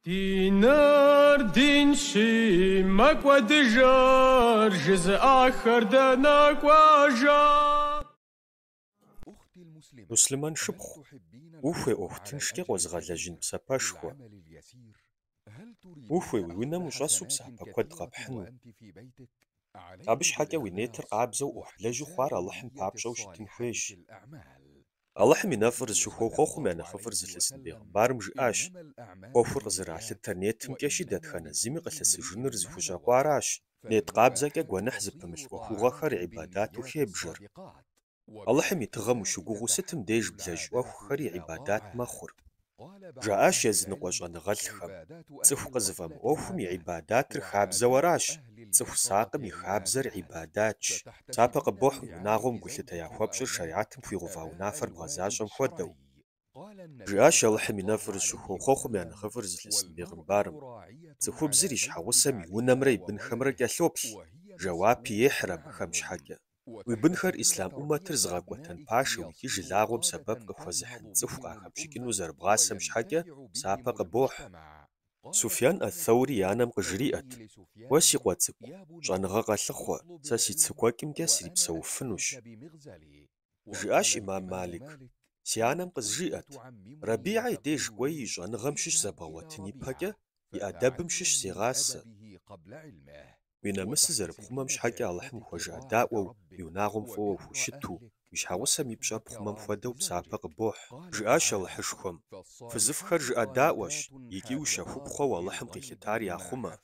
دينار دين شي ماكوا دجار جزء آخر داناك واجار مسلمان شبخ وفي أختنشكي غوزغالجين بساباشخوا وفي وينا مشاسو بسابا كود غابحنو قابش حاجة وينيتر قابزو وحبلاجو خوار اللحم بابشو شتن خويش اللحم ينافرز شو خوخو مانا خفرز الحسن بيغ بارم جاش خوفر زرع للترنيت مكاشي داد خانا زيمي قلس جنر زفوجا قواراش نيت قابزاكا قوانحزب بمش وخوغا خار عبادات وخيبجر اللحم يتغم شقوغو ستم ديج بلاج وخري عبادات ماخور جاش يزنقوش غنغلخم تسخ قزفم وفمي عبادات رخاب زوراش تسخ ساقم يخابزر عباداتش تابا قبوح وناغم قلتا يا خوابشر شريعتم في غفاو نافر بغزاشم خودو جاش اللحم ينافر شخو خوخم يعني خفرز الاسم بيغم بارم تسخو بزريش حوسم ونمري بن خمر كالوبل جوابي يحرم خمش حاجة ويبنخر إسلام أمة ترزغاق وطن باشا ويكي جلاغم سبب قفوزحن تفقا خمشكين وزربغاسم شحاجة سابا قبوح سفيان الثوري يانم قجريئت واسي قواتسكو جانغا قالخوا ساسي تسكوا كم كاسري بسوفنوش جاش إمام مالك سيانم قزريئت ربيعي ديج قوي جانغا مشش زبغواتني باكا يأدب مشش سيغاس وينامس زرب خمام شحاجة اللحم خوجا داوو يوناغم فوو وشتو يشحاوسم يبشا بخمام فودو بسابا قبوح جاش الحشخم فزفخر جا داوش يكيو شاخو بخوا اللحم قيلتار يا خما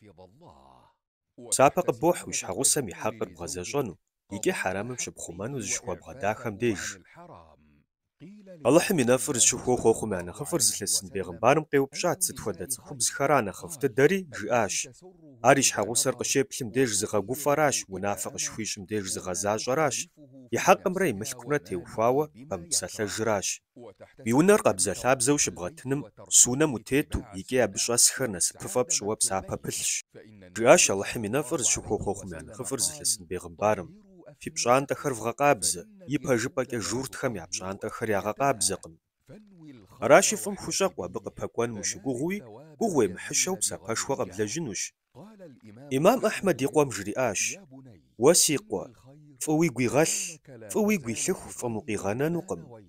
بسابا قبوح ويشحاوسم يحقر بغزاجونو يكي حرام مشبخمان وزشخوا بغداخم ديج اللحم ينافرز شخو خوخو معنا خفرز لسن بيغم بارم قيو بشات ستخودت خبز خرانا خفت الدري جاش أريش حاوسر قشيب لم ديج زغا قفراش ونافق شويشم ديج زغا زاجراش يحق مري ملكمرتي وفاوة بمبسالة جراش بيونر قبزة لابزة وشبغتنم سونا متيتو يكي أبشا سخرنا سبفا بشوا بسابا بلش جاش اللحم ينافرز شخو خوخو معنا خفرز لسن بيغم بارم في بشانتا خرفغا قابزة يبها جباكا جورت خم يبشانتا خرياغا قابزقم راشي فم خشاق وابق باكوان مشقوغوي قوغوي محشو بساباشوا قبل جنوش إمام أحمد يقوم جرياش وسيقوا فوي غل فوي لخ فمقي غانا نقم